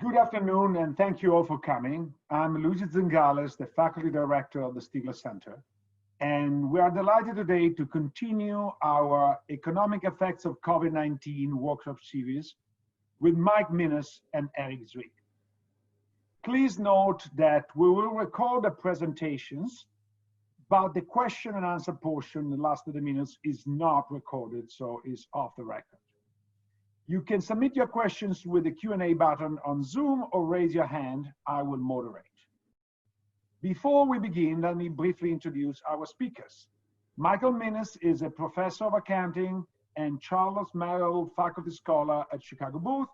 Good afternoon, and thank you all for coming. I'm Zingales, the Faculty Director of the Stigler Center, and we are delighted today to continue our Economic Effects of COVID-19 workshop series with Mike Minnis and Eric Zwick. Please note that we will record the presentations, but the question and answer portion, the last 30 minutes, is not recorded, so is off the record. You can submit your questions with the Q&A button on Zoom or raise your hand. I will moderate. Before we begin, let me briefly introduce our speakers. Michael Minnis is a professor of accounting and Charles Merrill Faculty Scholar at Chicago Booth.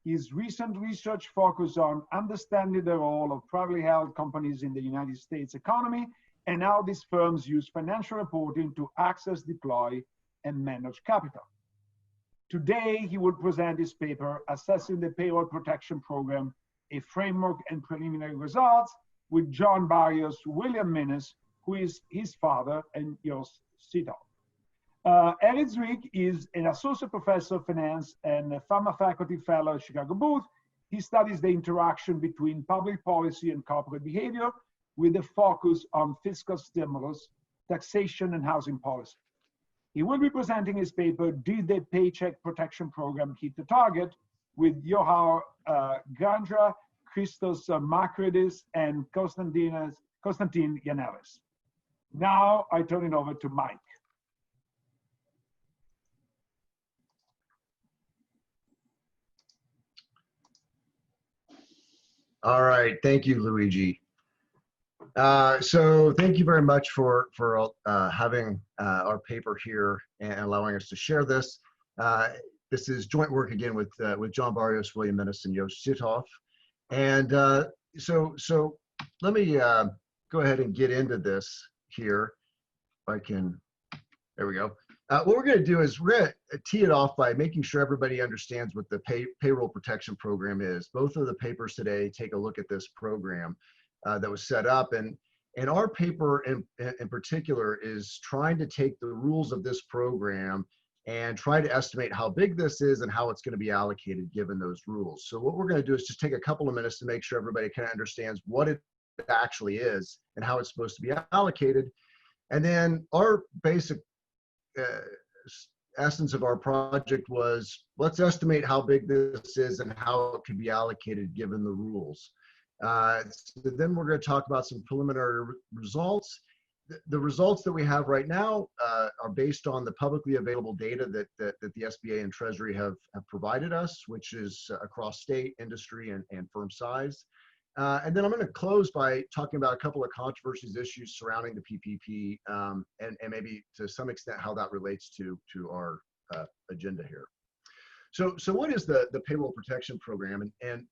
His recent research focused on understanding the role of privately held companies in the United States economy and how these firms use financial reporting to access, deploy, and manage capital. Today, he will present his paper, Assessing the Payroll Protection Program, a Framework and Preliminary Results, with John Barrios, William Minnis, who is his father, and Joost Sijthoff. Eric Zwick is an Associate Professor of Finance and a Pharma Faculty Fellow at Chicago Booth. He studies the interaction between public policy and corporate behavior with a focus on fiscal stimulus, taxation, and housing policy. He will be presenting his paper, Did the Paycheck Protection Program Hit the Target? With Joao, Granja, Christos, Makridis, and Constantine Yannelis. Now I turn it over to Mike. All right, thank you, Luigi. So thank you very much for having our paper here and allowing us to share this. This is joint work again with John Barrios, William Minnis, and Joost Sijthoff. And so let me go ahead and get into this here. If I can, there we go. What we're going to do is we're going to tee it off by making sure everybody understands what the payroll protection program is. Both of the papers today take a look at this program that was set up, and our paper in particular is trying to take the rules of this program and try to estimate how big this is and how it's going to be allocated given those rules. So what we're going to do is just take a couple of minutes to make sure everybody kind of understands what it actually is and how it's supposed to be allocated. And then our basic essence of our project was, let's estimate how big this is and how it could be allocated given the rules. So then we're going to talk about some preliminary results. The results that we have right now are based on the publicly available data that the SBA and Treasury have provided us, which is across state, industry, and firm size. And then I'm going to close by talking about a couple of controversies, issues surrounding the PPP, and maybe to some extent how that relates to our agenda here. So what is the payroll protection program? And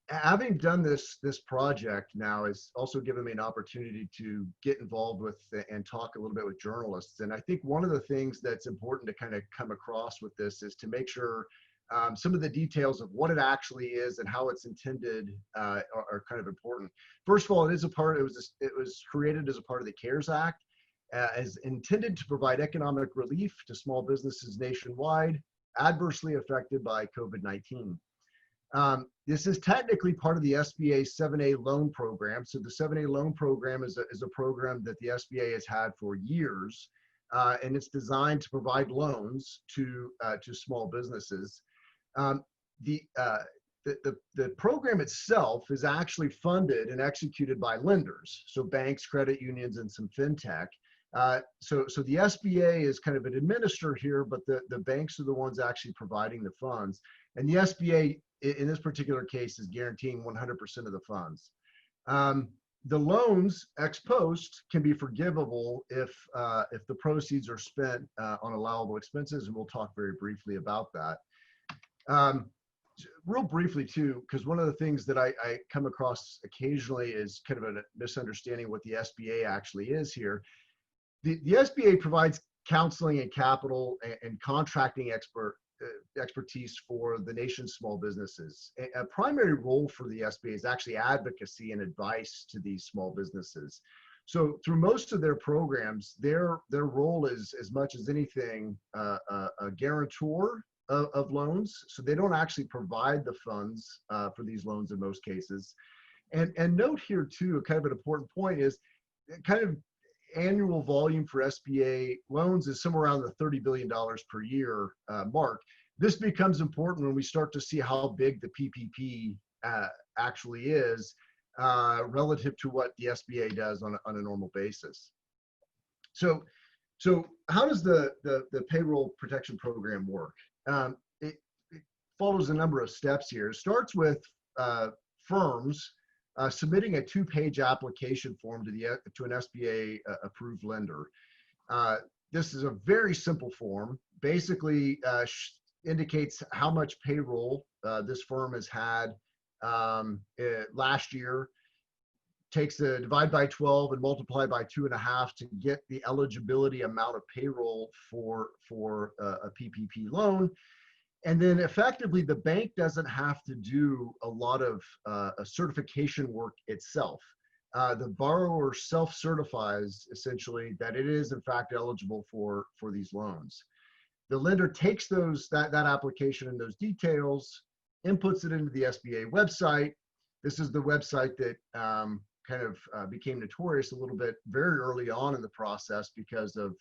having done this project now has also given me an opportunity to get involved with and talk a little bit with journalists. And I think one of the things that's important to kind of come across with this is to make sure some of the details of what it actually is and how it's intended are kind of important. First of all, it was created as a part of the CARES Act, as intended to provide economic relief to small businesses nationwide adversely affected by COVID-19. This is technically part of the SBA's 7A loan program. So the 7A loan program is a program that the SBA has had for years, and it's designed to provide loans to small businesses. The program itself is actually funded and executed by lenders, so banks, credit unions, and some fintech. So the SBA is kind of an administrator here, but the banks are the ones actually providing the funds. And the SBA, in this particular case, is guaranteeing 100% of the funds. The loans ex post can be forgivable if the proceeds are spent on allowable expenses, and we'll talk very briefly about that. Real briefly too, because one of the things that I come across occasionally is kind of a misunderstanding what the SBA actually is here. The SBA provides counseling and capital and contracting expertise for the nation's small businesses. A primary role for the SBA is actually advocacy and advice to these small businesses. So through most of their programs, their role is, as much as anything, a guarantor of loans. So they don't actually provide the funds for these loans in most cases. And note here too, kind of an important point is kind of annual volume for SBA loans is somewhere around the $30 billion per year mark. This becomes important when we start to see how big the PPP actually is relative to what the SBA does on a normal basis. So how does the payroll protection program work? It follows a number of steps here. It starts with firms submitting a 2-page application form to an SBA approved lender. This is a very simple form. Basically indicates how much payroll this firm has had last year, takes the divide by 12 and multiply by 2.5 to get the eligibility amount of payroll for a PPP loan. And then effectively the bank doesn't have to do a lot of certification work itself. The borrower self-certifies essentially that it is in fact eligible for these loans. The lender takes that application and those details, inputs it into the SBA website. This is the website that kind of became notorious a little bit very early on in the process because of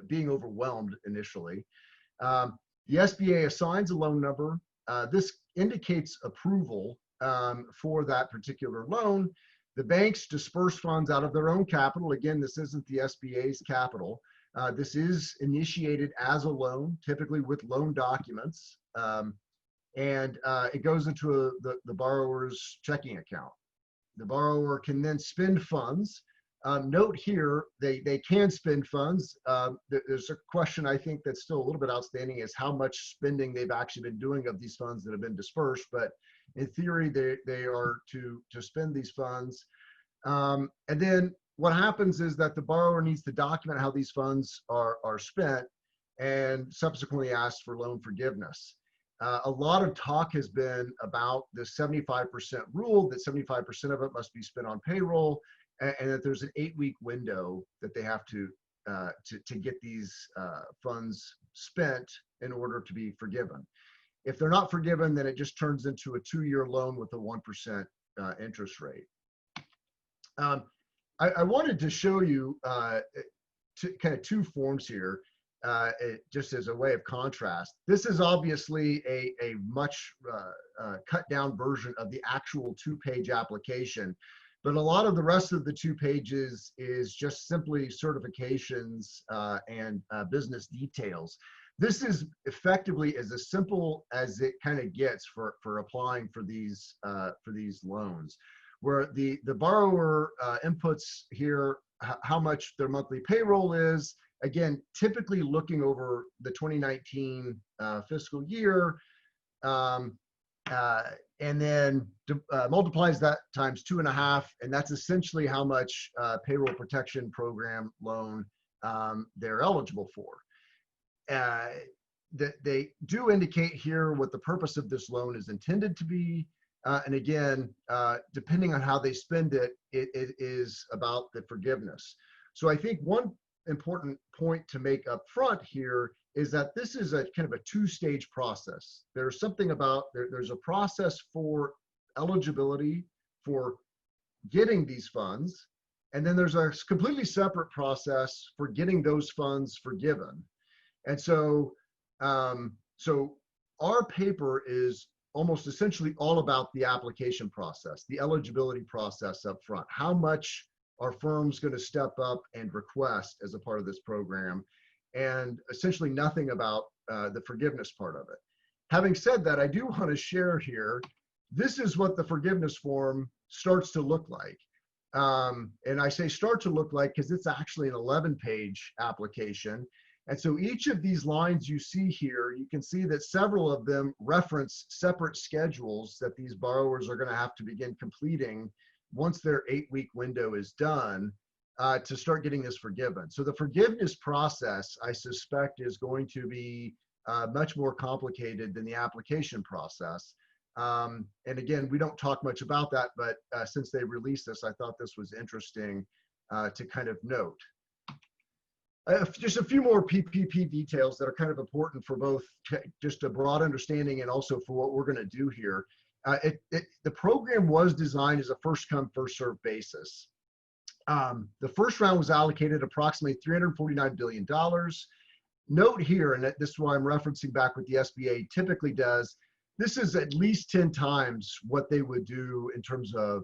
being overwhelmed initially. The SBA assigns a loan number. This indicates approval for that particular loan. The banks disperse funds out of their own capital. Again, this isn't the SBA's capital. This is initiated as a loan, typically with loan documents, and it goes into the borrower's checking account. The borrower can then spend funds. Note here, they can spend funds. There's a question I think that's still a little bit outstanding is how much spending they've actually been doing of these funds that have been dispersed. But in theory, they are to spend these funds. And then what happens is that the borrower needs to document how these funds are spent and subsequently ask for loan forgiveness. A lot of talk has been about the 75% rule, that 75% of it must be spent on payroll, and that there's an 8-week window that they have to get these funds spent in order to be forgiven. If they're not forgiven, then it just turns into a 2-year loan with a 1% interest rate. I wanted to show you kind of 2 forms here, just as a way of contrast. This is obviously a much cut down version of the actual 2-page application. But a lot of the rest of the 2 pages is just simply certifications and business details. This is effectively as simple as it kind of gets for applying for these loans, where the borrower inputs here how much their monthly payroll is. Again, typically looking over the 2019 fiscal year, and then multiplies that times 2.5, and that's essentially how much payroll protection program loan they're eligible for. They do indicate here what the purpose of this loan is intended to be, and again, depending on how they spend it, it is about the forgiveness. So I think one important point to make up front here is that this is a kind of a 2-stage process. There's something about, there's a process for eligibility for getting these funds, and then there's a completely separate process for getting those funds forgiven. And so, so our paper is almost essentially all about the application process, the eligibility process up front. How much are firms going to step up and request as a part of this program, and essentially nothing about the forgiveness part of it. Having said that, I do want to share here, this is what the forgiveness form starts to look like. And I say start to look like because it's actually an 11-page application. And so each of these lines you see here, you can see that several of them reference separate schedules that these borrowers are going to have to begin completing once their 8-week window is done to start getting this forgiven. So the forgiveness process, I suspect, is going to be much more complicated than the application process. And again, we don't talk much about that, but since they released this, I thought this was interesting to kind of note. Just a few more PPP details that are kind of important for both just a broad understanding and also for what we're going to do here. The program was designed as a first come, first served basis. The first round was allocated approximately $349 billion. Note here, and this is why I'm referencing back what the SBA typically does, this is at least 10 times what they would do in terms of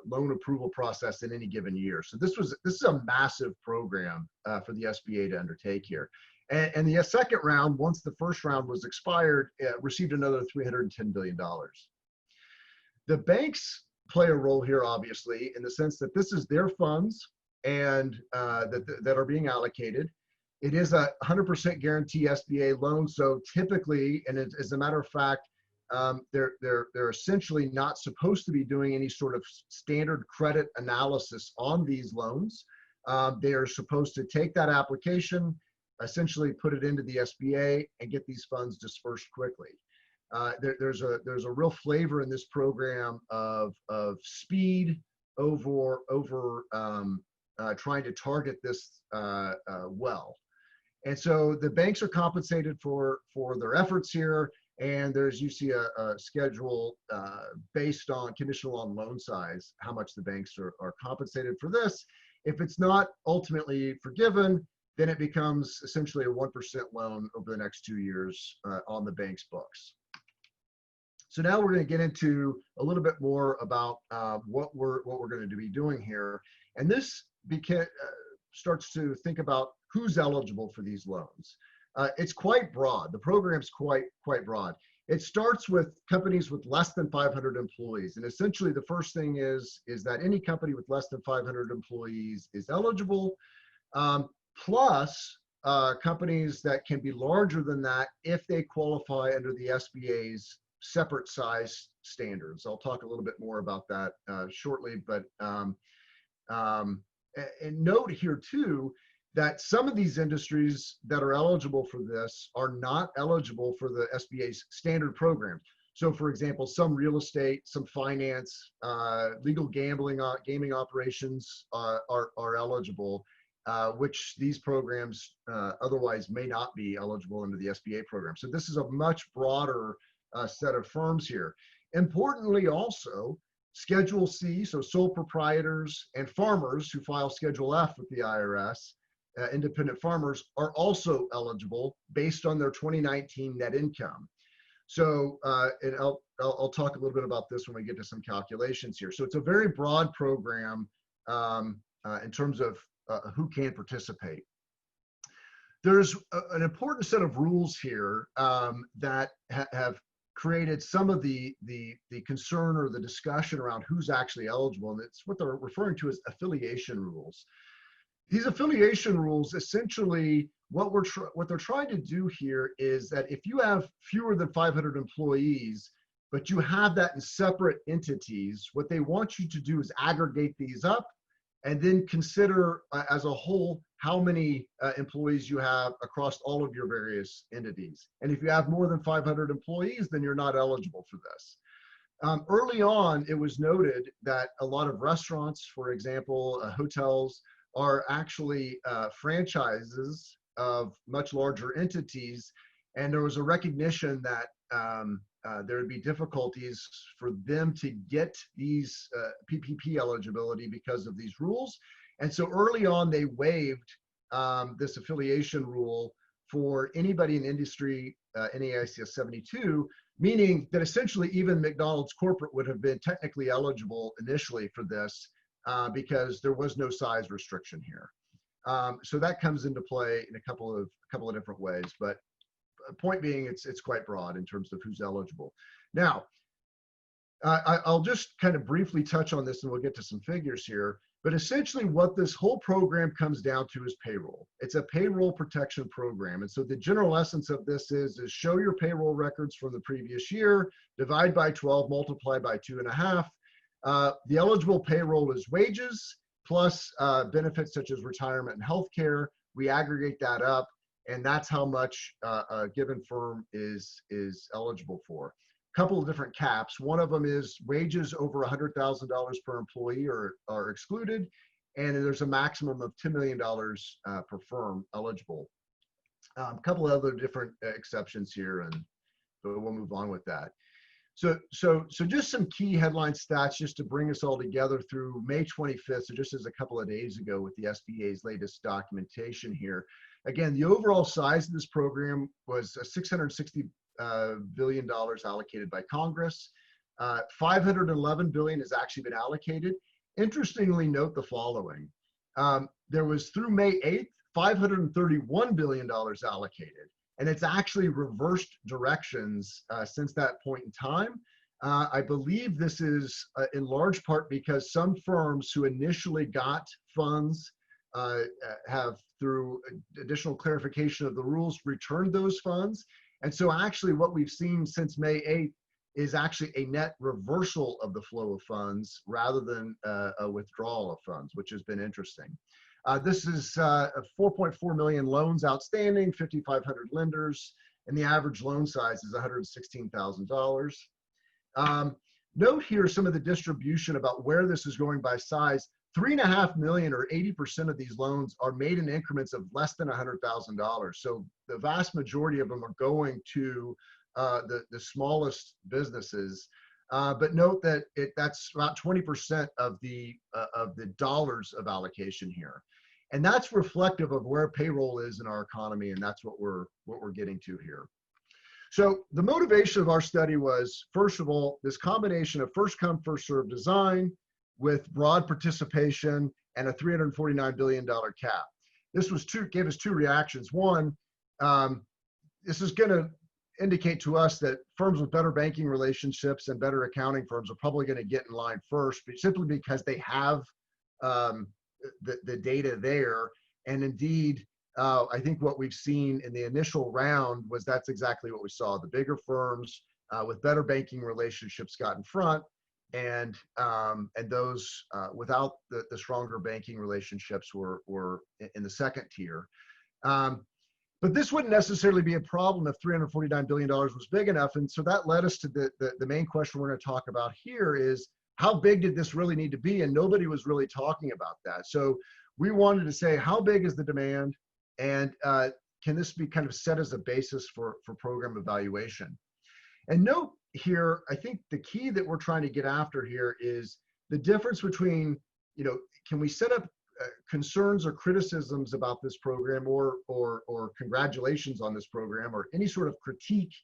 loan approval process in any given year. So this is a massive program for the SBA to undertake here. And the second round, once the first round was expired, received another $310 billion. The banks play a role here, obviously, in the sense that this is their funds and that are being allocated. It is a 100% guarantee SBA loan, so typically, and as a matter of fact, they're essentially not supposed to be doing any sort of standard credit analysis on these loans. They are supposed to take that application, essentially put it into the SBA, and get these funds dispersed quickly. There's a real flavor in this program of speed over trying to target this well. And so the banks are compensated for their efforts here. And there's usually a schedule based on conditional on loan size, how much the banks are compensated for this. If it's not ultimately forgiven, then it becomes essentially a 1% loan over the next 2 years on the bank's books. So now we're going to get into a little bit more about what we're going to be doing here. And this starts to think about who's eligible for these loans. It's quite broad. The program's quite broad. It starts with companies with less than 500 employees. And essentially the first thing is that any company with less than 500 employees is eligible, plus companies that can be larger than that if they qualify under the SBA's separate size standards. I'll talk a little bit more about that shortly, but and note here too, that some of these industries that are eligible for this are not eligible for the SBA's standard programs. So for example, some real estate, some finance, legal gambling, gaming operations are eligible, which these programs otherwise may not be eligible under the SBA program. So this is a much broader set of firms here. Importantly also, Schedule C, so sole proprietors and farmers who file Schedule F with the IRS, independent farmers, are also eligible based on their 2019 net income. So, and I'll talk a little bit about this when we get to some calculations here. So it's a very broad program in terms of who can participate. There's an important set of rules here that have created some of the concern or the discussion around who's actually eligible, and it's what they're referring to as affiliation rules. These affiliation rules, essentially, what they're trying to do here is that if you have fewer than 500 employees, but you have that in separate entities, what they want you to do is aggregate these up and then consider as a whole how many employees you have across all of your various entities. And if you have more than 500 employees, then you're not eligible for this. Early on, it was noted that a lot of restaurants, for example, hotels, are actually franchises of much larger entities. And there was a recognition that there would be difficulties for them to get these PPP eligibility because of these rules. And so early on, they waived this affiliation rule for anybody in industry, NAICS 72, meaning that essentially even McDonald's corporate would have been technically eligible initially for this because there was no size restriction here. So that comes into play in a couple of different ways, but point being, it's quite broad in terms of who's eligible. Now, I'll just kind of briefly touch on this and we'll get to some figures here, but essentially what this whole program comes down to is payroll. It's a payroll protection program. And so the general essence of this is show your payroll records from the previous year, divide by 12, multiply by 2.5. The eligible payroll is wages plus benefits such as retirement and healthcare. We aggregate that up, and that's how much a given firm is eligible for. A couple of different caps. One of them is wages over $100,000 per employee are excluded, and there's a maximum of $10 million per firm eligible. A couple of other different exceptions here, but we'll move on with that. So just some key headline stats just to bring us all together through May 25th, so just as a couple of days ago with the SBA's latest documentation here. Again, the overall size of this program was $660 billion allocated by Congress. $511 billion has actually been allocated. Interestingly, note the following. There was through May 8th, $531 billion allocated. And it's actually reversed directions since that point in time. I believe this is in large part because some firms who initially got funds have, through additional clarification of the rules, returned those funds. And so actually what we've seen since May 8th is actually a net reversal of the flow of funds rather than a withdrawal of funds, which has been interesting. This is 4.4 million loans outstanding, 5,500 lenders, and the average loan size is $116,000. Note here some of the distribution about where this is going by size. 3.5 million or 80% of these loans are made in increments of less than $100,000. So the vast majority of them are going to the smallest businesses. But note that that's about 20% of the dollars of allocation here. And that's reflective of where payroll is in our economy, and that's what we're getting to here. So the motivation of our study was, first of all, this combination of first come, first served design with broad participation and a $349 billion cap. This was gave us two reactions. One, this is going to indicate to us that firms with better banking relationships and better accounting firms are probably going to get in line first, but simply because they have the data there. And indeed, I think what we've seen in the initial round was that's exactly what we saw. The bigger firms with better banking relationships got in front, and those without the stronger banking relationships were in the second tier. But this wouldn't necessarily be a problem if $349 billion was big enough. And so that led us to the main question we're going to talk about here is, how big did this really need to be? And nobody was really talking about that. So we wanted to say, how big is the demand? And can this be kind of set as a basis for program evaluation? And note here, I think the key that we're trying to get after here is the difference between, can we set up concerns or criticisms about this program or congratulations on this program or any sort of critique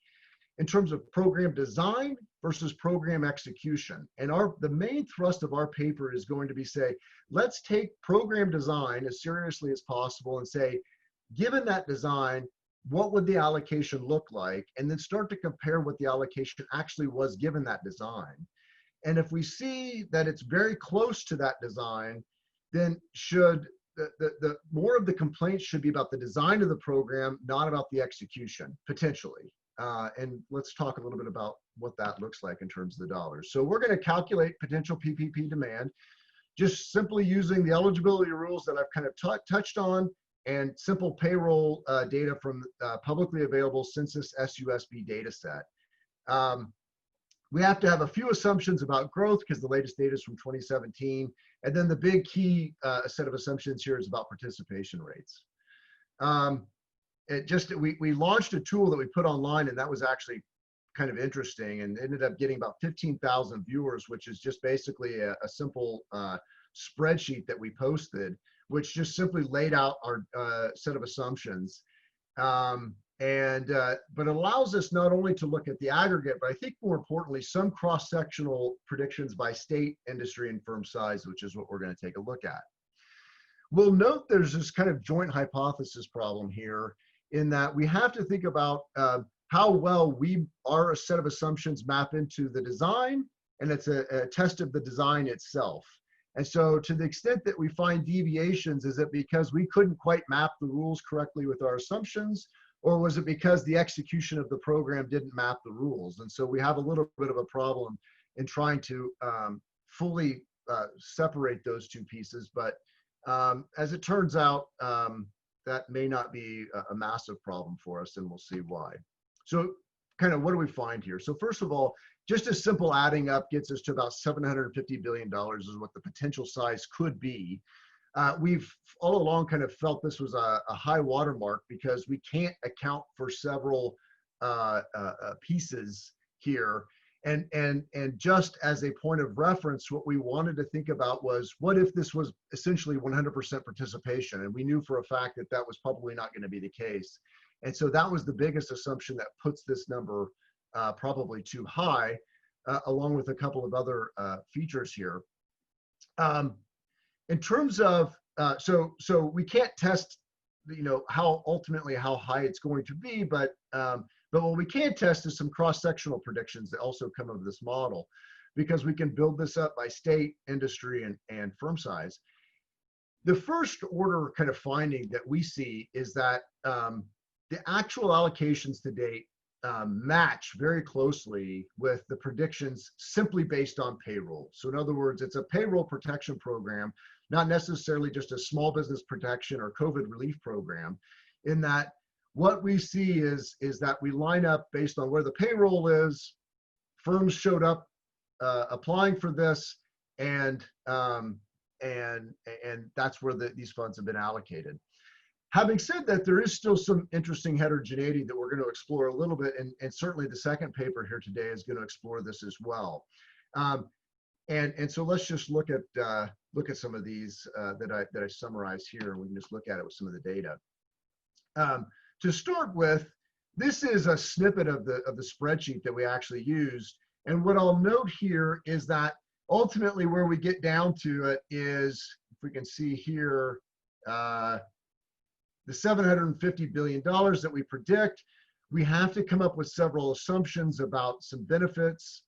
in terms of program design versus program execution. And the main thrust of our paper is going to be let's take program design as seriously as possible and say, given that design, what would the allocation look like? And then start to compare what the allocation actually was given that design. And if we see that it's very close to that design, then the more of the complaints should be about the design of the program, not about the execution, potentially. And let's talk a little bit about what that looks like in terms of the dollars. So we're going to calculate potential PPP demand, just simply using the eligibility rules that I've kind of touched on and simple payroll data from publicly available Census SUSB data set. We have to have a few assumptions about growth because the latest data is from 2017. And then the big key set of assumptions here is about participation rates. We launched a tool that we put online, and that was actually kind of interesting and ended up getting about 15,000 viewers, which is just basically a simple spreadsheet that we posted, which just simply laid out our set of assumptions. But it allows us not only to look at the aggregate, but I think more importantly, some cross-sectional predictions by state, industry, and firm size, which is what we're going to take a look at. We'll note there's this kind of joint hypothesis problem here in that we have to think about how well our set of assumptions map into the design, and it's a test of the design itself. And so to the extent that we find deviations, is it because we couldn't quite map the rules correctly with our assumptions, or was it because the execution of the program didn't map the rules? And so we have a little bit of a problem in trying to fully separate those two pieces. But as it turns out, that may not be a massive problem for us, and we'll see why. So kind of what do we find here? So first of all, just a simple adding up gets us to about $750 billion is what the potential size could be. we've all along kind of felt this was a high watermark because we can't account for several pieces here. And just as a point of reference, what we wanted to think about was, what if this was essentially 100% participation? And we knew for a fact that that was probably not going to be the case. And so that was the biggest assumption that puts this number probably too high, along with a couple of other features here. In terms of, so we can't test, how ultimately how high it's going to be, but what we can test is some cross-sectional predictions that also come of this model, because we can build this up by state, industry, and firm size. The first order kind of finding that we see is that the actual allocations to date match very closely with the predictions simply based on payroll. So in other words, it's a payroll protection program, not necessarily just a small business protection or COVID relief program, in that what we see is that we line up based on where the payroll is, firms showed up applying for this, and that's where these funds have been allocated. Having said that, there is still some interesting heterogeneity that we're going to explore a little bit, and certainly the second paper here today is going to explore this as well. And so let's just look at some of these that I summarized here, and we can just look at it with some of the data. To start with, this is a snippet of the spreadsheet that we actually used, and what I'll note here is that ultimately where we get down to it is, if we can see here, the $750 billion that we predict, we have to come up with several assumptions about some benefits,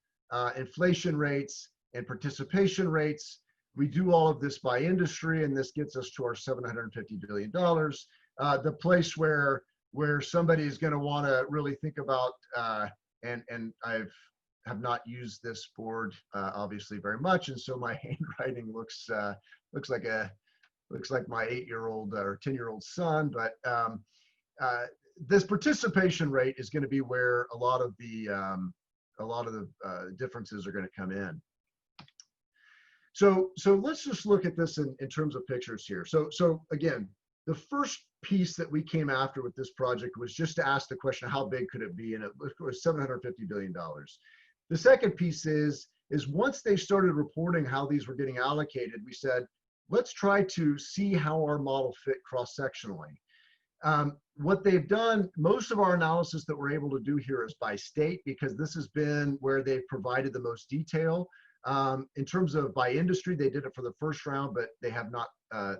inflation rates, and participation rates. We do all of this by industry, and this gets us to our $750 billion. The place where somebody is going to want to really think about, and I have not used this board obviously very much, and so my handwriting looks like my 8-year-old or 10-year-old son, but this participation rate is going to be where a lot of the differences are going to come in. So let's just look at this in terms of pictures here. So again, the first piece that we came after with this project was just to ask the question, how big could it be? And it was $750 billion. The second piece is once they started reporting how these were getting allocated, we said, let's try to see how our model fit cross-sectionally. What they've done, most of our analysis that we're able to do here is by state, because this has been where they've provided the most detail. In terms of by industry, they did it for the first round, but they have not,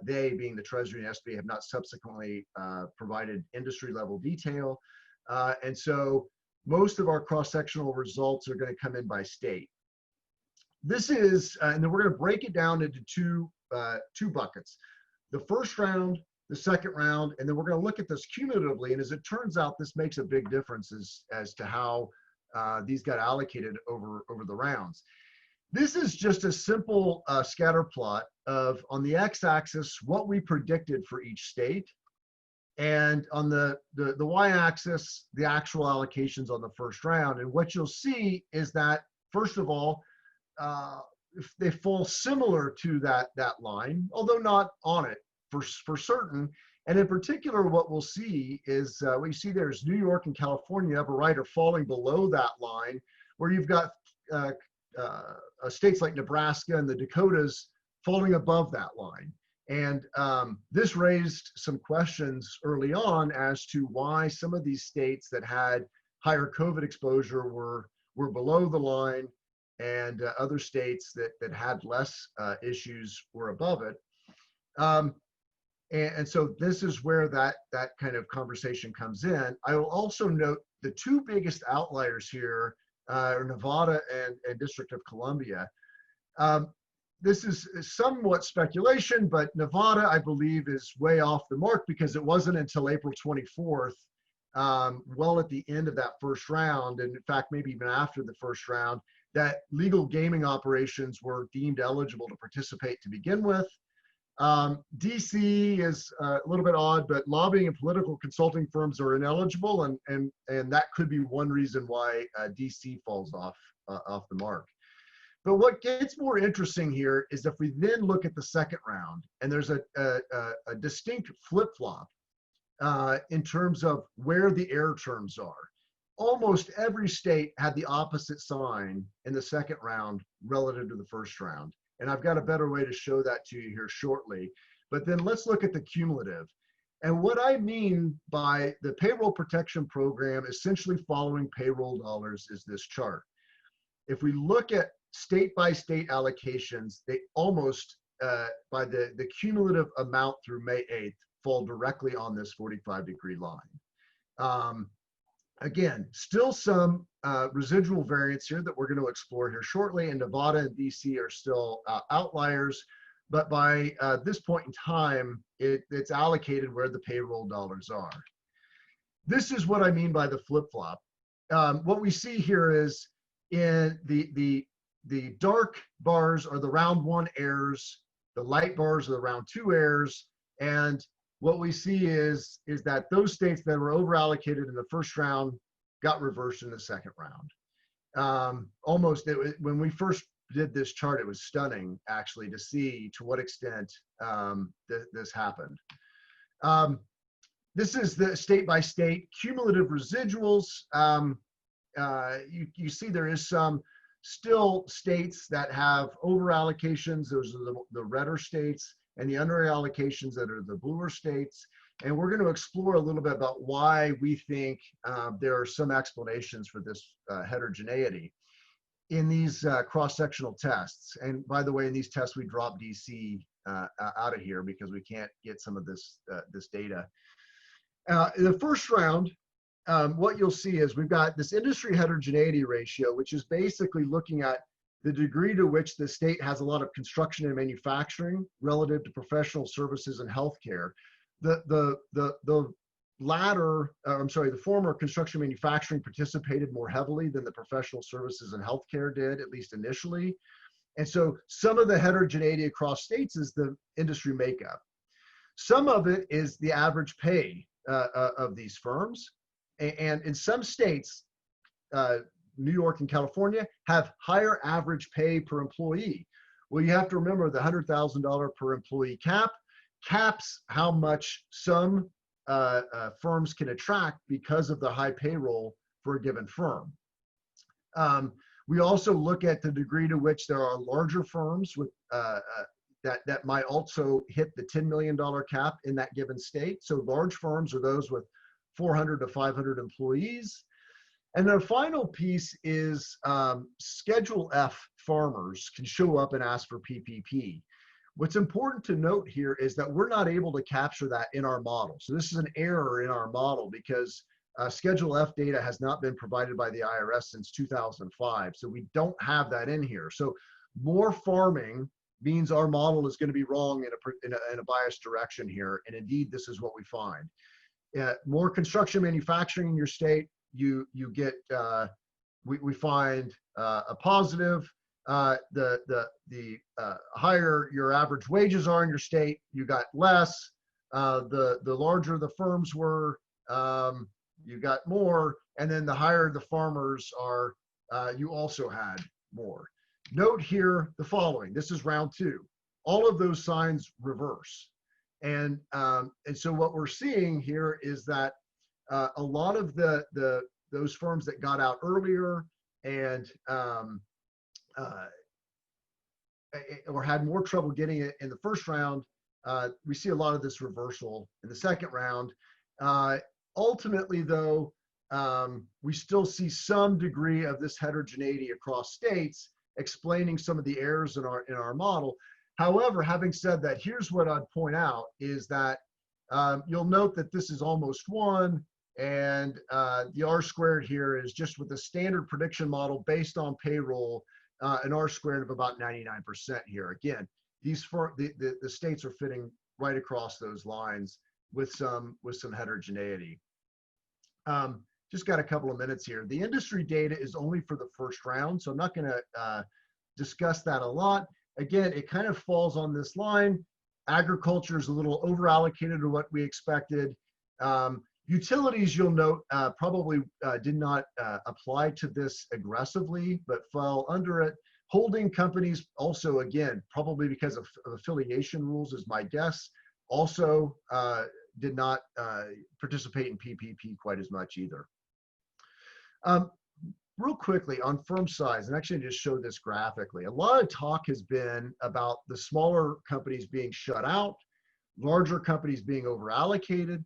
they being the Treasury and SB, have not subsequently provided industry level detail. And so most of our cross-sectional results are going to come in by state. This is, and then we're going to break it down into two buckets. The first round, the second round, and then we're going to look at this cumulatively. And as it turns out, this makes a big difference as to how these got allocated over the rounds. This is just a simple scatter plot of, on the x-axis, what we predicted for each state, and on the y-axis, the actual allocations on the first round. And what you'll see is that, first of all, if they fall similar to that line, although not on it for certain. And in particular, what we'll see is what you see there is New York and California upper right are falling below that line, where you've got states like Nebraska and the Dakotas falling above that line. And this raised some questions early on as to why some of these states that had higher COVID exposure were below the line, and other states that had less issues were above it. And so this is where that kind of conversation comes in. I will also note the two biggest outliers here are Nevada and District of Columbia. This is somewhat speculation, but Nevada, I believe, is way off the mark because it wasn't until April 24th, well at the end of that first round, and in fact, maybe even after the first round, that legal gaming operations were deemed eligible to participate to begin with. DC is a little bit odd, but lobbying and political consulting firms are ineligible, and that could be one reason why DC falls off the mark. But what gets more interesting here is if we then look at the second round, and there's a distinct flip-flop in terms of where the error terms are. Almost every state had the opposite sign in the second round relative to the first round. And I've got a better way to show that to you here shortly. But then let's look at the cumulative. And what I mean by the payroll protection program essentially following payroll dollars is this chart. If we look at state by state allocations, they almost, by the cumulative amount through May 8th, fall directly on this 45-degree line. Again, still some residual variance here that we're going to explore here shortly, and Nevada and DC are still outliers, but by this point in time, it's allocated where the payroll dollars are. This is what I mean by the flip-flop. What we see here is in the dark bars are the round one errors, the light bars are the round two errors, and what we see is that those states that were over allocated in the first round got reversed in the second round. When we first did this chart, it was stunning actually to see to what extent this happened. This is the state by state cumulative residuals. You see there is some still states that have over allocations. Those are the redder states, and the under allocations that are the bluer states. And we're going to explore a little bit about why we think there are some explanations for this heterogeneity in these cross-sectional tests. And by the way, in these tests, we drop DC out of here because we can't get some of this data. In the first round, what you'll see is we've got this industry heterogeneity ratio, which is basically looking at the degree to which the state has a lot of construction and manufacturing relative to professional services and healthcare. The former construction manufacturing participated more heavily than the professional services and healthcare did, at least initially. And so some of the heterogeneity across states is the industry makeup. Some of it is the average pay of these firms. And in some states, New York and California, have higher average pay per employee. Well, you have to remember the $100,000 per employee caps how much some firms can attract because of the high payroll for a given firm. We also look at the degree to which there are larger firms with that might also hit the $10 million cap in that given state. So large firms are those with 400 to 500 employees. And the final piece is Schedule F farmers can show up and ask for PPP. What's important to note here is that we're not able to capture that in our model. So this is an error in our model because Schedule F data has not been provided by the IRS since 2005. So we don't have that in here. So more farming means our model is going to be wrong in a biased direction here. And indeed, this is what we find. More construction manufacturing in your state, you get we find a positive. The higher your average wages are in your state, you got less. The larger the firms were, you got more, and then the higher the farmers are, you also had more. Note here the following. This is round two. All of those signs reverse, and so what we're seeing here is that a lot of those firms that got out earlier and or had more trouble getting it in the first round, we see a lot of this reversal in the second round. Ultimately, though, we still see some degree of this heterogeneity across states, explaining some of the errors in our model. However, having said that, here's what I'd point out is that you'll note that this is almost one, and the R squared here is just with a standard prediction model based on payroll, an R squared of about 99% here. Again, the states are fitting right across those lines with some heterogeneity. Just got a couple of minutes here. The industry data is only for the first round, so I'm not going to discuss that a lot. Again, it kind of falls on this line. Agriculture is a little over allocated to what we expected. Utilities, you'll note, probably did not apply to this aggressively, but fell under it. Holding companies also, again, probably because of affiliation rules is my guess, also did not participate in PPP quite as much either. Real quickly on firm size, and actually I just showed this graphically, a lot of talk has been about the smaller companies being shut out, larger companies being over allocated.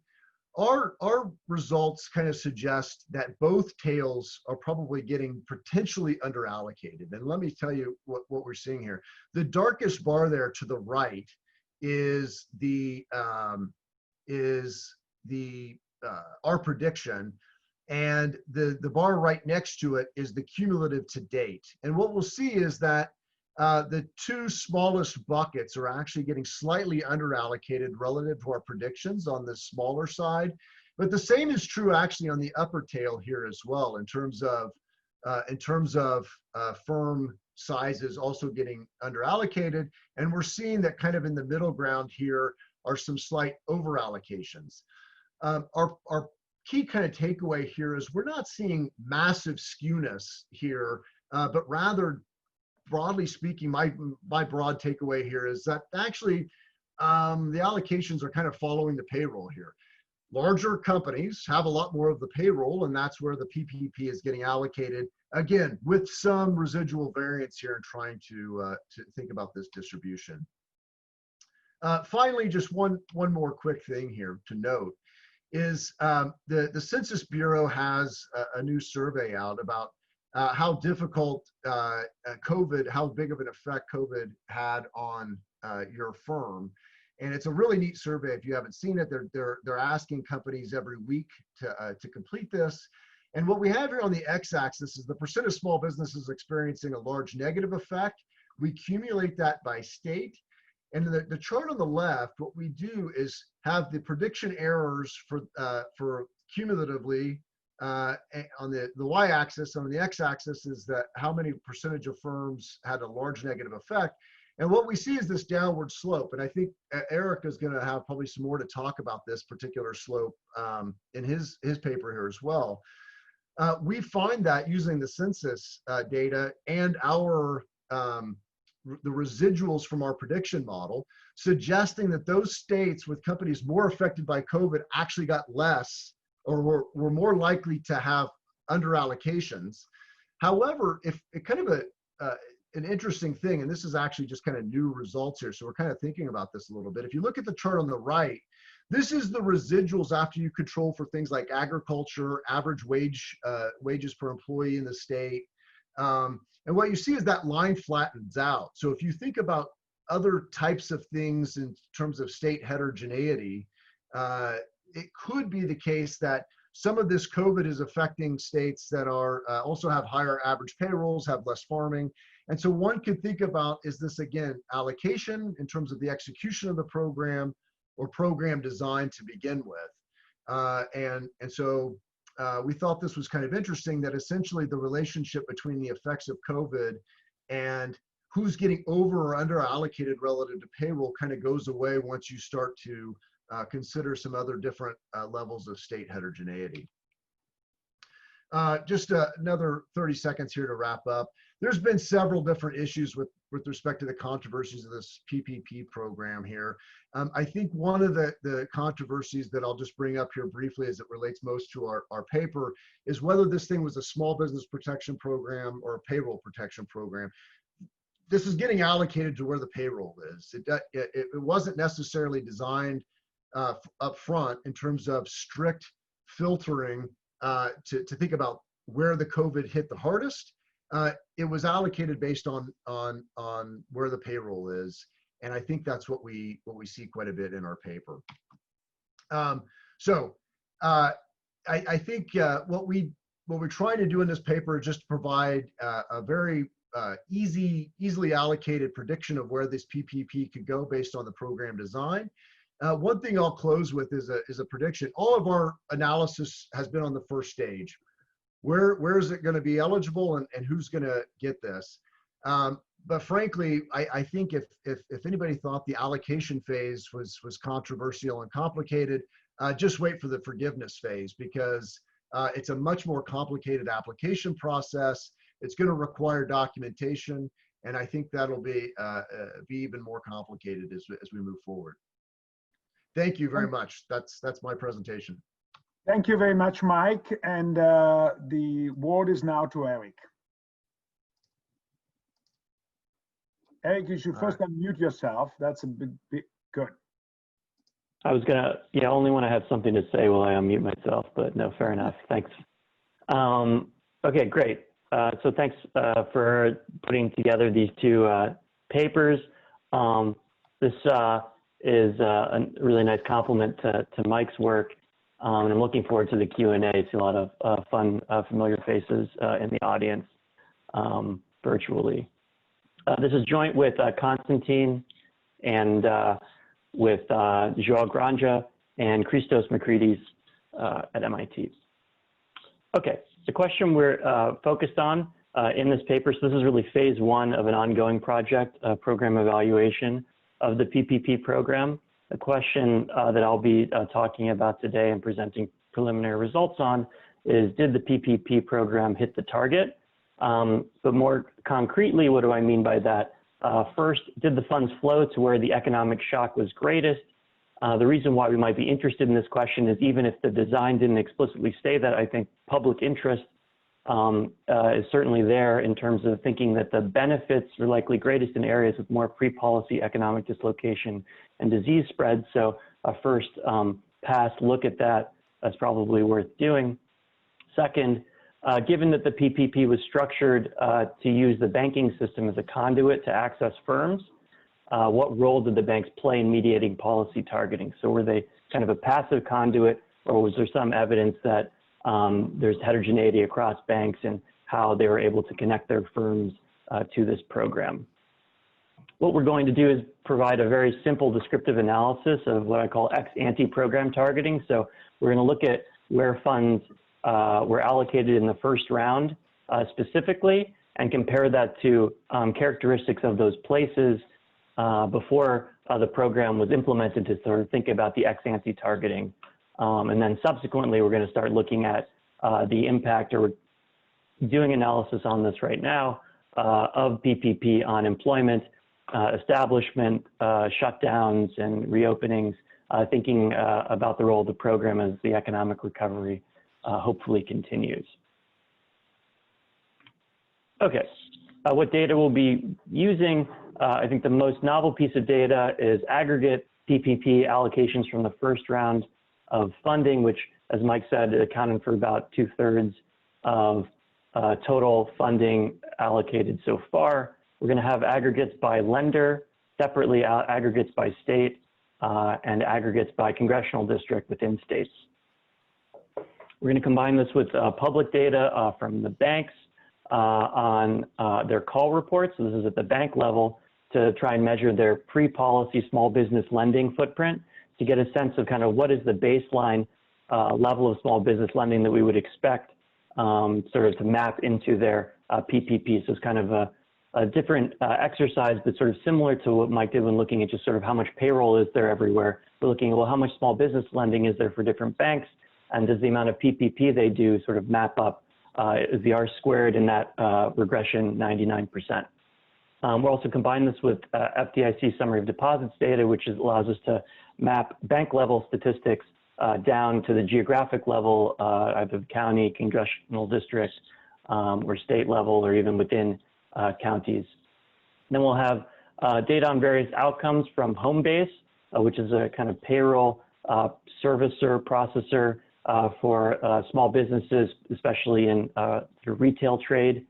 Our results kind of suggest that both tails are probably getting potentially under allocated. And let me tell you what we're seeing here. The darkest bar there to the right is our prediction, and the bar right next to it is the cumulative to date. And what we'll see is that the two smallest buckets are actually getting slightly under allocated relative to our predictions on the smaller side. But the same is true actually on the upper tail here as well, in terms of firm sizes also getting under allocated. And we're seeing that kind of in the middle ground here are some slight over allocations. Our key kind of takeaway here is we're not seeing massive skewness here, but rather, broadly speaking, my broad takeaway here is that actually the allocations are kind of following the payroll here. Larger companies have a lot more of the payroll, and that's where the PPP is getting allocated, again, with some residual variance here and trying to think about this distribution. Finally, just one more quick thing here to note is the Census Bureau has a new survey out about how difficult COVID, how big of an effect COVID had on your firm. And it's a really neat survey. If you haven't seen it, they're asking companies every week to complete this. And what we have here on the x-axis is the percent of small businesses experiencing a large negative effect. We accumulate that by state. And the chart on the left, what we do is have the prediction errors for cumulatively on the y-axis. On the x-axis is that how many percentage of firms had a large negative effect. And what we see is this downward slope. And I think Eric is going to have probably some more to talk about this particular slope in his paper here as well. We find that using the census data and the residuals from our prediction model, suggesting that those states with companies more affected by COVID actually got less or were more likely to have under allocations. However, if it kind of an interesting thing, and this is actually just kind of new results here, so we're kind of thinking about this a little bit. If you look at the chart on the right, this is the residuals after you control for things like agriculture, average wages per employee in the state. And what you see is that line flattens out. So if you think about other types of things in terms of state heterogeneity, it could be the case that some of this COVID is affecting states that are also have higher average payrolls, have less farming. And so one could think about, is this again allocation in terms of the execution of the program or program design to begin with? And so we thought this was kind of interesting that essentially the relationship between the effects of COVID and who's getting over or under allocated relative to payroll kind of goes away once you start to consider some other different levels of state heterogeneity. Just another 30 seconds here to wrap up. There's been several different issues with respect to the controversies of this PPP program here. I think one of the controversies that I'll just bring up here briefly as it relates most to our paper is whether this thing was a small business protection program or a payroll protection program. This is getting allocated to where the payroll is. It wasn't necessarily designed up front in terms of strict filtering to think about where the COVID hit the hardest. It was allocated based on where the payroll is, and I think that's what we see quite a bit in our paper. I think what we're trying to do in this paper is just provide a very easily allocated prediction of where this PPP could go based on the program design. One thing I'll close with is a prediction. All of our analysis has been on the first stage. Where is it going to be eligible and who's going to get this? But frankly, I think if anybody thought the allocation phase was controversial and complicated, just wait for the forgiveness phase, because it's a much more complicated application process. It's going to require documentation, and I think that'll be even more complicated as we move forward. Thank you very much. That's my presentation. Thank you very much, Mike. And the word is now to Eric. Eric, you should first unmute yourself. That's a bit good. I was gonna, only when I have something to say will I unmute myself, but no, fair enough. Thanks. Okay, great. So thanks for putting together these two papers. This is a really nice compliment to Mike's work. And I'm looking forward to the Q&A. See a lot of fun, familiar faces in the audience virtually. This is joint with Constantine and with Joao Granja and Christos Makridis at MIT. Okay, the question we're focused on in this paper, so this is really phase one of an ongoing project, program evaluation of the PPP program. The question that I'll be talking about today and presenting preliminary results on is, did the PPP program hit the target? But more concretely, what do I mean by that? First, did the funds flow to where the economic shock was greatest? The reason why we might be interested in this question is, even if the design didn't explicitly say that, I think public interest is certainly there in terms of thinking that the benefits are likely greatest in areas with more pre-policy economic dislocation and disease spread. So a first pass look at that is probably worth doing. Second, given that the PPP was structured to use the banking system as a conduit to access firms, what role did the banks play in mediating policy targeting? So were they kind of a passive conduit, or was there some evidence that there's heterogeneity across banks and how they were able to connect their firms to this program? What we're going to do is provide a very simple descriptive analysis of what I call ex-ante program targeting. So we're going to look at where funds were allocated in the first round specifically, and compare that to characteristics of those places before the program was implemented, to sort of think about the ex-ante targeting. And then subsequently, we're going to start looking at the impact, or doing analysis on this right now, of PPP on employment, establishment, shutdowns, and reopenings, thinking about the role of the program as the economic recovery hopefully continues. Okay, what data we'll be using? I think the most novel piece of data is aggregate PPP allocations from the first round of funding, which, as Mike said, accounted for about 2/3 of total funding allocated so far. We're going to have aggregates by lender, separately aggregates by state, and aggregates by congressional district within states. We're going to combine this with public data from the banks on their call reports. So this is at the bank level, to try and measure their pre-policy small business lending footprint, to get a sense of kind of what is the baseline level of small business lending that we would expect sort of to map into their PPP. So it's kind of a different exercise, but sort of similar to what Mike did when looking at just sort of how much payroll is there everywhere. We're looking at, well, how much small business lending is there for different banks, and does the amount of PPP they do sort of map up? Is the R squared in that regression 99%? We're also combining this with FDIC summary of deposits data, which allows us to map bank level statistics down to the geographic level, either county, congressional district, or state level, or even within counties. Then we'll have data on various outcomes from Homebase, which is a kind of payroll servicer, processor for small businesses, especially in the retail trade.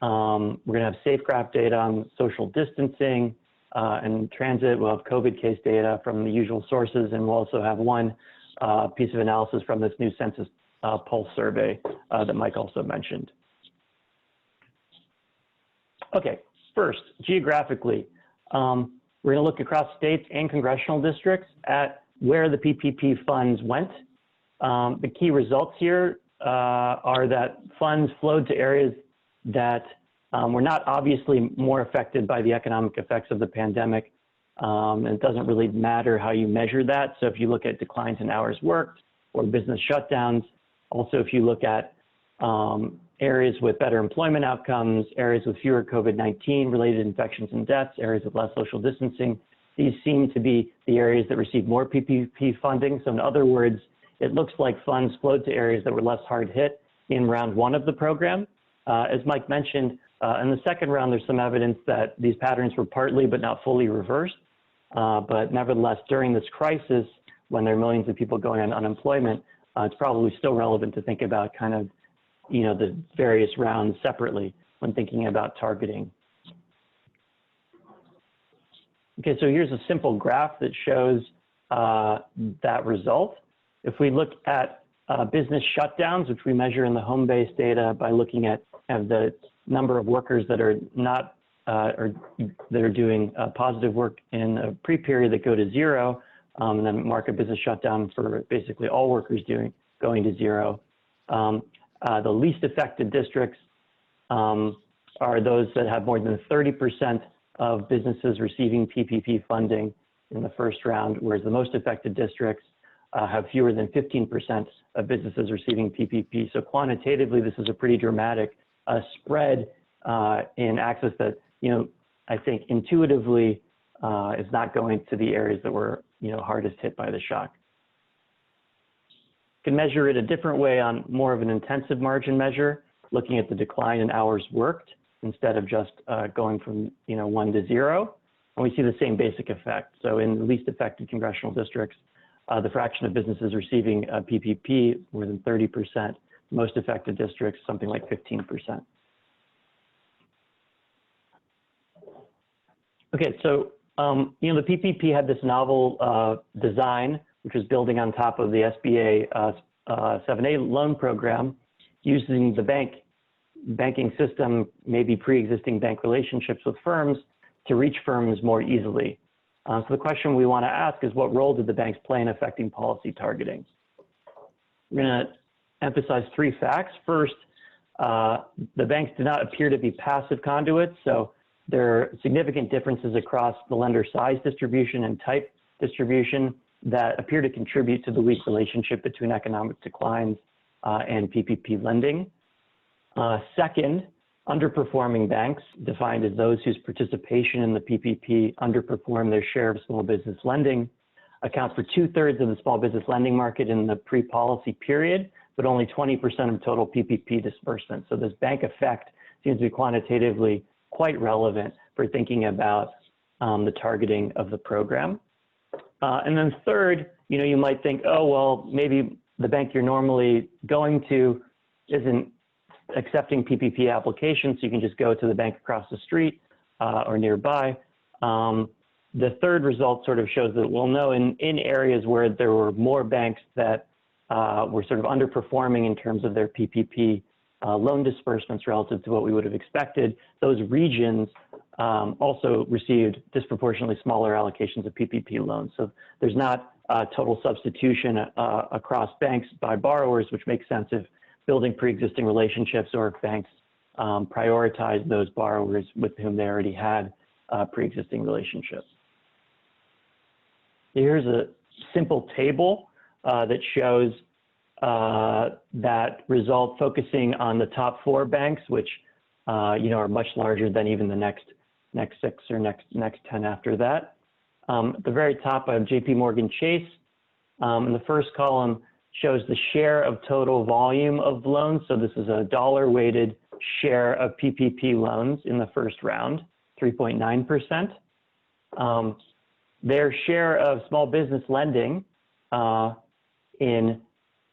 We're going to have SafeGraph data on social distancing and transit. We'll have COVID case data from the usual sources, and we'll also have one piece of analysis from this new Census Pulse survey that Mike also mentioned. Okay, first, geographically, we're going to look across states and congressional districts at where the PPP funds went. The key results here are that funds flowed to areas that were not obviously more affected by the economic effects of the pandemic And it doesn't really matter how you measure that. So if you look at declines in hours worked or business shutdowns, also if you look at areas with better employment outcomes, areas with fewer COVID-19 related infections and deaths, areas with less social distancing, these seem to be the areas that receive more PPP funding. So in other words, it looks like funds flowed to areas that were less hard hit in round one of the program. As Mike mentioned, in the second round, there's some evidence that these patterns were partly but not fully reversed. But nevertheless, during this crisis, when there are millions of people going on unemployment, it's probably still relevant to think about kind of, the various rounds separately when thinking about targeting. Okay, so here's a simple graph that shows that result. If we look at business shutdowns, which we measure in the home-based data by looking at the number of workers that are not or that are doing positive work in a pre-period that go to zero, and then mark a business shutdown for basically all workers going to zero. The least affected districts are those that have more than 30% of businesses receiving PPP funding in the first round, whereas the most affected districts have fewer than 15% of businesses receiving PPP. So quantitatively, this is a pretty dramatic spread in access that, I think intuitively is not going to the areas that were, hardest hit by the shock. You can measure it a different way on more of an intensive margin measure, looking at the decline in hours worked instead of just going from 1 to 0. And we see the same basic effect. So in the least affected congressional districts, the fraction of businesses receiving PPP more than 30%, most affected districts, something like 15%. Okay, so the PPP had this novel design, which was building on top of the SBA 7A loan program, using the banking system, maybe pre-existing bank relationships with firms to reach firms more easily. So the question we want to ask is, what role did the banks play in affecting policy targeting? We're going to emphasize 3 facts. First, the banks do not appear to be passive conduits, so there are significant differences across the lender size distribution and type distribution that appear to contribute to the weak relationship between economic declines and PPP lending. Second, underperforming banks, defined as those whose participation in the PPP underperform their share of small business lending, account for 2/3 of the small business lending market in the pre-policy period, but only 20% of total PPP disbursement. So this bank effect seems to be quantitatively quite relevant for thinking about the targeting of the program. And then third, you might think, oh, well, maybe the bank you're normally going to isn't accepting PPP applications, so you can just go to the bank across the street or nearby. The third result sort of shows that, well, no, in areas where there were more banks that were sort of underperforming in terms of their PPP loan disbursements relative to what we would have expected, those regions also received disproportionately smaller allocations of PPP loans. So there's not total substitution across banks by borrowers, which makes sense if building pre-existing relationships or if banks prioritize those borrowers with whom they already had pre-existing relationships. Here's a simple table that shows that result focusing on the top 4 banks, which are much larger than even the next 6 or next 10 after that. At the very top, I have JP Morgan Chase. In the first column shows the share of total volume of loans. So this is a dollar-weighted share of PPP loans in the first round, 3.9%. Their share of small business lending in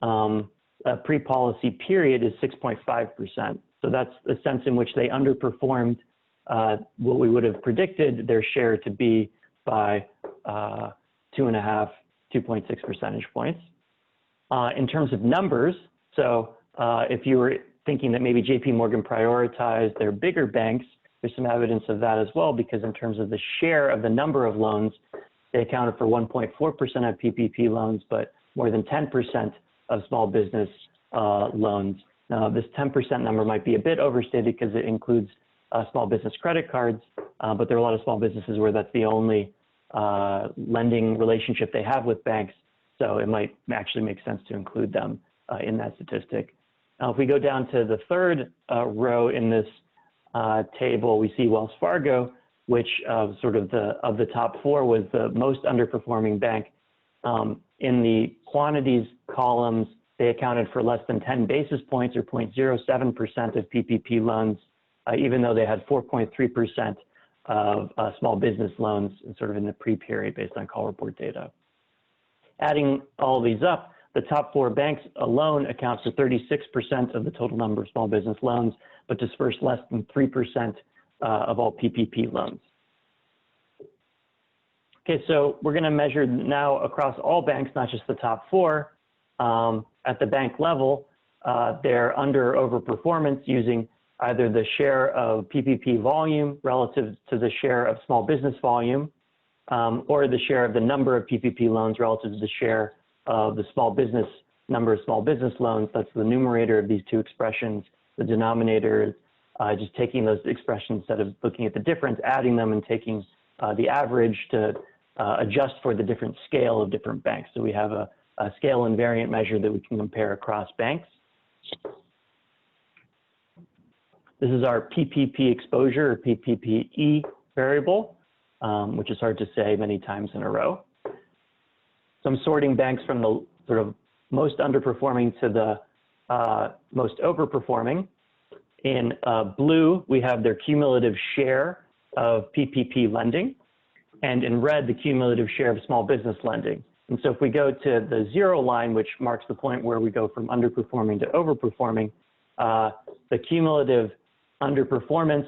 a pre-policy period is 6.5%. So that's the sense in which they underperformed what we would have predicted their share to be by 2.6 percentage points. In terms of numbers, so if you were thinking that maybe JP Morgan prioritized their bigger banks, there's some evidence of that as well, because in terms of the share of the number of loans, they accounted for 1.4% of PPP loans, but more than 10% of small business loans. Now, this 10% number might be a bit overstated because it includes small business credit cards, but there are a lot of small businesses where that's the only lending relationship they have with banks. So it might actually make sense to include them in that statistic. Now, if we go down to the third row in this table, we see Wells Fargo, which sort of of the top four was the most underperforming bank. In the quantities columns, they accounted for less than 10 basis points or 0.07% of PPP loans, even though they had 4.3% of small business loans sort of in the pre-period based on call report data. Adding all these up, the top four banks alone account for 36% of the total number of small business loans, but disperse less than 3% of all PPP loans. Okay, so we're going to measure now across all banks, not just the top four. At the bank level, they're under or overperformance using either the share of PPP volume relative to the share of small business volume, or the share of the number of PPP loans relative to the share of the number of small business loans. That's the numerator of these two expressions. The denominator is just taking those expressions instead of looking at the difference, adding them and taking the average to adjust for the different scale of different banks. So we have a scale invariant measure that we can compare across banks. This is our PPP exposure or PPPE variable, which is hard to say many times in a row. So I'm sorting banks from the sort of most underperforming to the most overperforming. In blue, we have their cumulative share of PPP lending, and in red, the cumulative share of small business lending. And so if we go to the 0 line, which marks the point where we go from underperforming to overperforming, the cumulative underperformance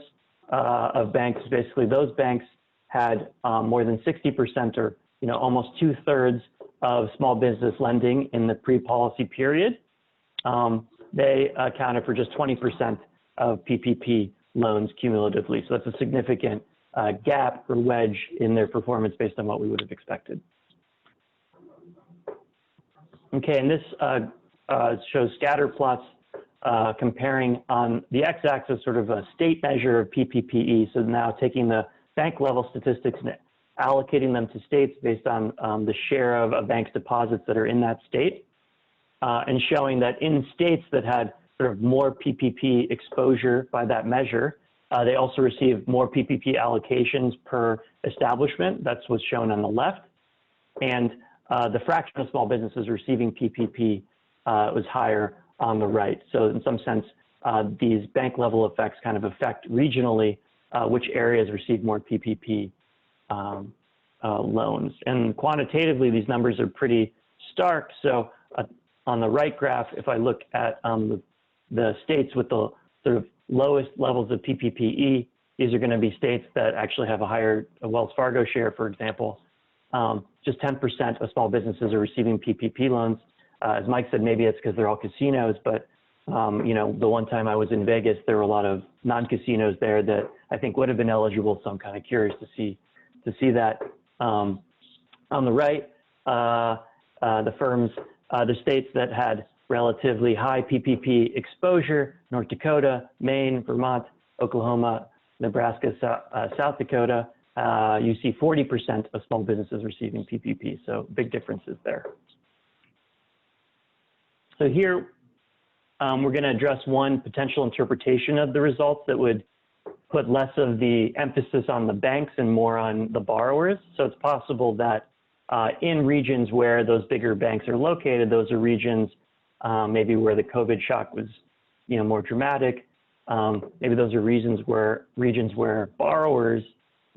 of banks, basically those banks had more than 60% or almost 2/3 of small business lending in the pre-policy period. They accounted for just 20% of PPP loans cumulatively. So that's a significant gap or wedge in their performance based on what we would have expected. Okay, and this shows scatter plots comparing on the x-axis sort of a state measure of PPPE. So now taking the bank level statistics and allocating them to states based on the share of a bank's deposits that are in that state, and showing that in states that had sort of more PPP exposure by that measure, they also received more PPP allocations per establishment. That's what's shown on the left. And the fraction of small businesses receiving PPP was higher on the right. So in some sense, these bank level effects kind of affect regionally which areas receive more PPP loans. And quantitatively, these numbers are pretty stark. So on the right graph, if I look at the states with the sort of lowest levels of PPPE, these are going to be states that actually have a higher Wells Fargo share, for example. Just 10% of small businesses are receiving PPP loans. As Mike said, maybe it's because they're all casinos, but the one time I was in Vegas, there were a lot of non-casinos there that I think would have been eligible. So I'm kind of curious to see that. On the right, the states that had relatively high PPP exposure: North Dakota, Maine, Vermont, Oklahoma, Nebraska, South Dakota. You see 40% of small businesses receiving PPP, so big differences there. So here, we're going to address one potential interpretation of the results that would put less of the emphasis on the banks and more on the borrowers. So it's possible that in regions where those bigger banks are located, those are regions maybe where the COVID shock was more dramatic. Maybe those are regions where borrowers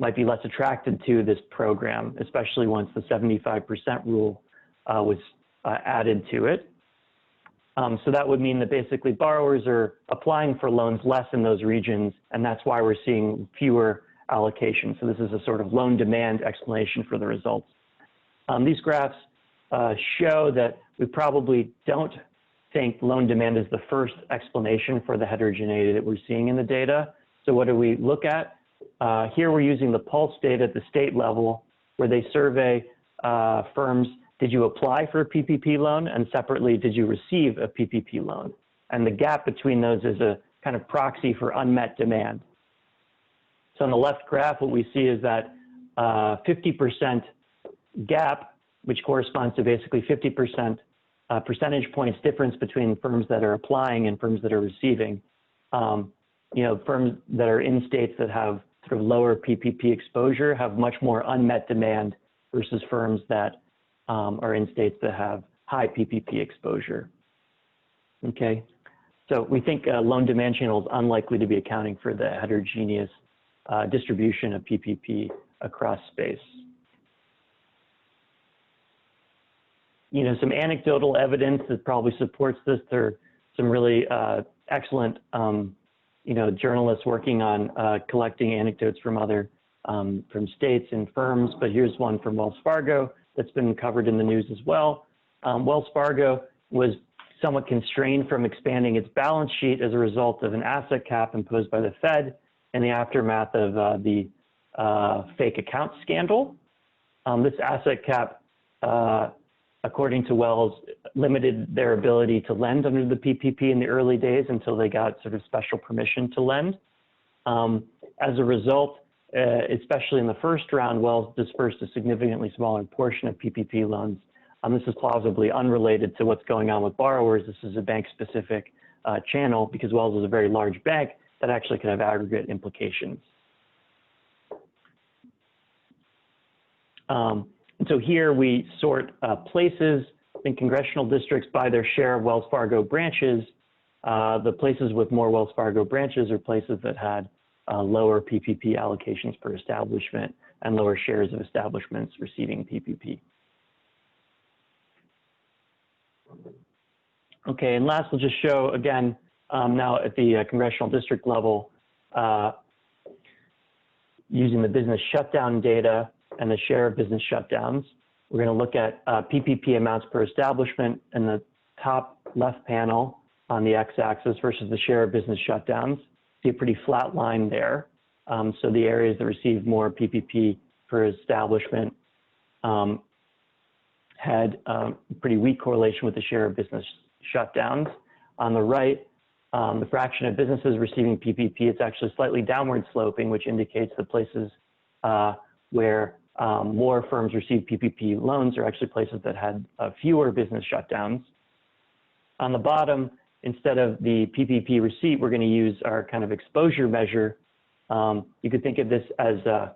might be less attracted to this program, especially once the 75% rule was added to it. So that would mean that basically borrowers are applying for loans less in those regions, and that's why we're seeing fewer allocations. So this is a sort of loan demand explanation for the results. These graphs show that we probably don't think loan demand is the first explanation for the heterogeneity that we're seeing in the data. So what do we look at? Here we're using the pulse data at the state level, where they survey firms: did you apply for a PPP loan? And separately, did you receive a PPP loan? And the gap between those is a kind of proxy for unmet demand. So on the left graph, what we see is that 50% gap, which corresponds to basically 50% percentage points difference between firms that are applying and firms that are receiving. Firms that are in states that have sort of lower PPP exposure have much more unmet demand versus firms that are in states that have high PPP exposure. Okay, so we think loan demand channel is unlikely to be accounting for the heterogeneous distribution of PPP across space. Some anecdotal evidence that probably supports this. There are some really excellent, journalists working on collecting anecdotes from other, from states and firms, but here's one from Wells Fargo that's been covered in the news as well. Wells Fargo was somewhat constrained from expanding its balance sheet as a result of an asset cap imposed by the Fed in the aftermath of the fake account scandal. This asset cap, according to Wells, limited their ability to lend under the PPP in the early days until they got sort of special permission to lend. As a result, especially in the first round, Wells dispersed a significantly smaller portion of PPP loans. This is plausibly unrelated to what's going on with borrowers. This is a bank-specific channel because Wells is a very large bank that actually could have aggregate implications. And so here we sort places in congressional districts by their share of Wells Fargo branches. The places with more Wells Fargo branches are places that had lower PPP allocations per establishment and lower shares of establishments receiving PPP. Okay, and last we'll just show again, now at the congressional district level, using the business shutdown data and the share of business shutdowns. We're going to look at PPP amounts per establishment in the top left panel on the x-axis versus the share of business shutdowns. See a pretty flat line there. So the areas that receive more PPP per establishment had pretty weak correlation with the share of business shutdowns. On the right, the fraction of businesses receiving PPP, it's actually slightly downward sloping, which indicates the places where more firms receive PPP loans are actually places that had fewer business shutdowns. On the bottom, instead of the PPP receipt, we're going to use our kind of exposure measure. You could think of this as a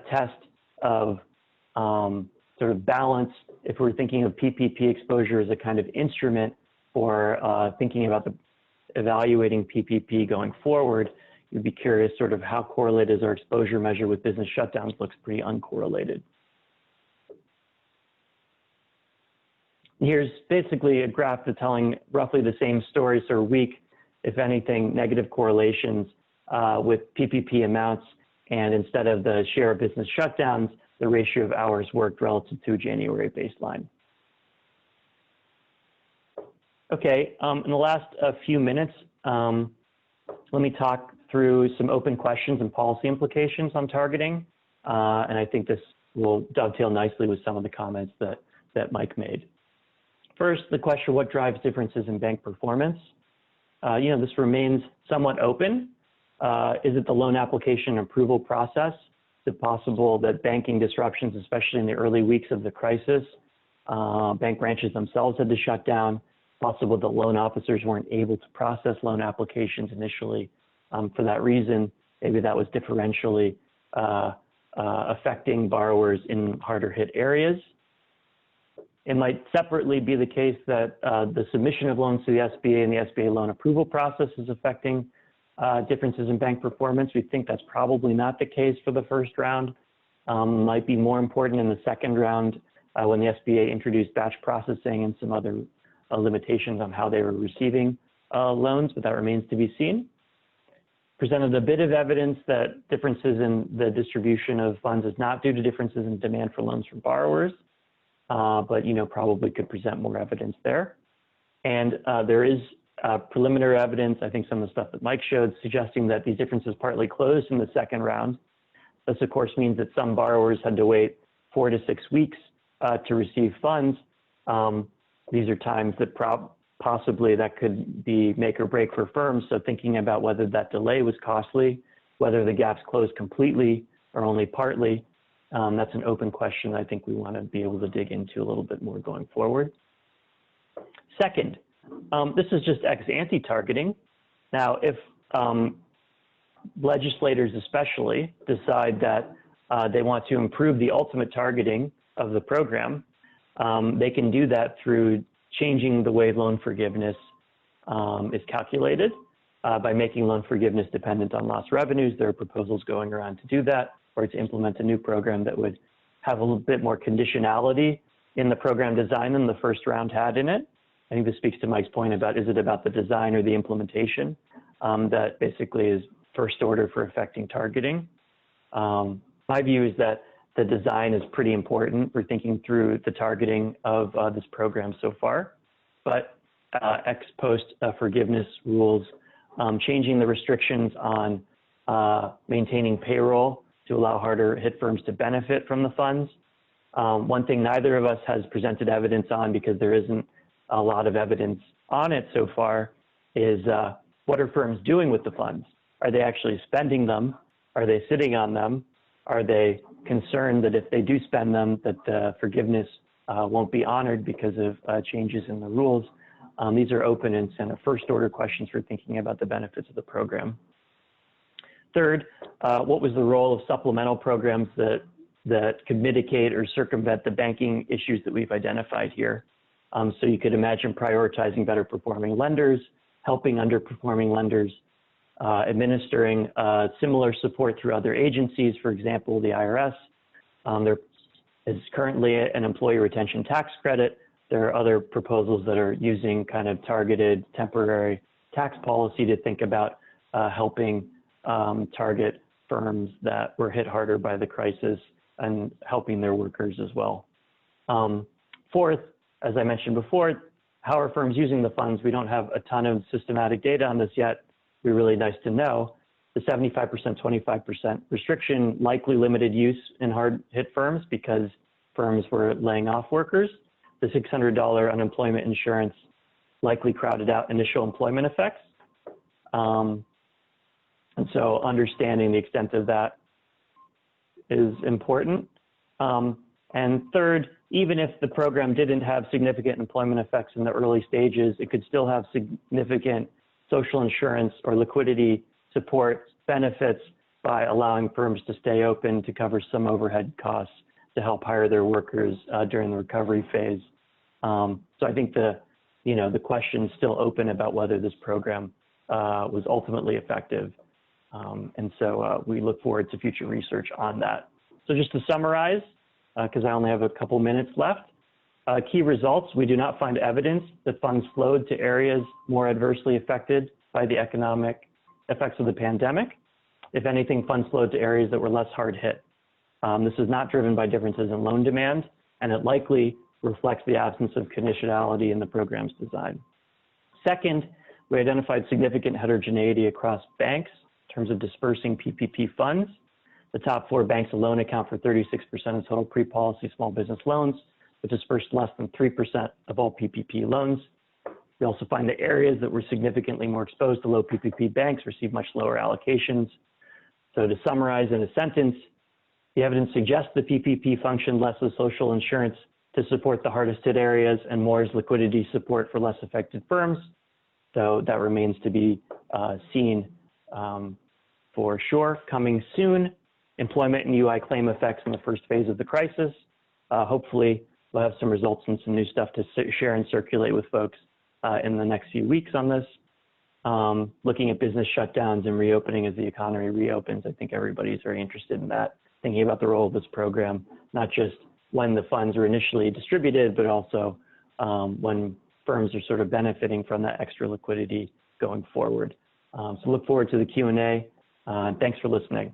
test of sort of balance. If we're thinking of PPP exposure as a kind of instrument for thinking about evaluating PPP going forward, you'd be curious sort of how correlated is our exposure measure with business shutdowns. Looks pretty uncorrelated. Here's basically a graph that's telling roughly the same story, so weak, if anything, negative correlations with PPP amounts, and instead of the share of business shutdowns, the ratio of hours worked relative to a January baseline. Okay, in the last few minutes, let me talk through some open questions and policy implications on targeting, and I think this will dovetail nicely with some of the comments that Mike made. First, the question, what drives differences in bank performance? This remains somewhat open. Is it the loan application approval process? Is it possible that banking disruptions, especially in the early weeks of the crisis, bank branches themselves had to shut down? Possible that loan officers weren't able to process loan applications initially for that reason. Maybe that was differentially affecting borrowers in harder hit areas. It might separately be the case that the submission of loans to the SBA and the SBA loan approval process is affecting differences in bank performance. We think that's probably not the case for the first round. Might be more important in the second round when the SBA introduced batch processing and some other limitations on how they were receiving loans, but that remains to be seen. Presented a bit of evidence that differences in the distribution of funds is not due to differences in demand for loans from borrowers, but probably could present more evidence there. And there is preliminary evidence, I think some of the stuff that Mike showed, suggesting that these differences partly closed in the second round. This of course means that some borrowers had to wait 4 to 6 weeks to receive funds. These are times that possibly that could be make or break for firms. So thinking about whether that delay was costly, whether the gaps closed completely or only partly, That's an open question I think we want to be able to dig into a little bit more going forward. Second, this is just ex-ante targeting. Now, if legislators especially decide that they want to improve the ultimate targeting of the program, they can do that through changing the way loan forgiveness is calculated by making loan forgiveness dependent on lost revenues. There are proposals going around to do that, or to implement a new program that would have a little bit more conditionality in the program design than the first round had in it. I think this speaks to Mike's point about, is it about the design or the implementation that basically is first order for affecting targeting. My view is that the design is pretty important for thinking through the targeting of this program so far, but ex post forgiveness rules, changing the restrictions on maintaining payroll to allow harder hit firms to benefit from the funds. One thing neither of us has presented evidence on, because there isn't a lot of evidence on it so far, is what are firms doing with the funds? Are they actually spending them? Are they sitting on them? Are they concerned that if they do spend them, that the forgiveness won't be honored because of changes in the rules? These are open and kind of first order questions for thinking about the benefits of the program. Third, what was the role of supplemental programs that could mitigate or circumvent the banking issues that we've identified here? So you could imagine prioritizing better performing lenders, helping underperforming lenders, administering similar support through other agencies, for example, the IRS. There is currently an employee retention tax credit. There are other proposals that are using kind of targeted temporary tax policy to think about helping target firms that were hit harder by the crisis and helping their workers as well. Fourth, as I mentioned before, how are firms using the funds? We don't have a ton of systematic data on this yet. It'd be really nice to know. The 75%, 25% restriction likely limited use in hard hit firms because firms were laying off workers. The $600 unemployment insurance likely crowded out initial employment effects. And so understanding the extent of that is important. And third, even if the program didn't have significant employment effects in the early stages, it could still have significant social insurance or liquidity support benefits by allowing firms to stay open to cover some overhead costs to help hire their workers during the recovery phase. So I think the question is still open about whether this program was ultimately effective. And so we look forward to future research on that. So just to summarize, because I only have a couple minutes left, key results: we do not find evidence that funds flowed to areas more adversely affected by the economic effects of the pandemic. If anything, funds flowed to areas that were less hard hit. This is not driven by differences in loan demand, and it likely reflects the absence of conditionality in the program's design. Second, we identified significant heterogeneity across banks in terms of dispersing PPP funds. The top 4 banks alone account for 36% of total pre-policy small business loans, but dispersed less than 3% of all PPP loans. We also find that areas that were significantly more exposed to low PPP banks received much lower allocations. So to summarize in a sentence, the evidence suggests the PPP functioned less as social insurance to support the hardest hit areas and more as liquidity support for less affected firms. So that remains to be seen for sure. Coming soon, employment and UI claim effects in the first phase of the crisis. Hopefully we'll have some results and some new stuff to share and circulate with folks in the next few weeks on this. Looking at business shutdowns and reopening as the economy reopens, I think everybody's very interested in that, thinking about the role of this program, not just when the funds are initially distributed, but also when firms are sort of benefiting from that extra liquidity going forward. So look forward to the Q&A. Thanks for listening.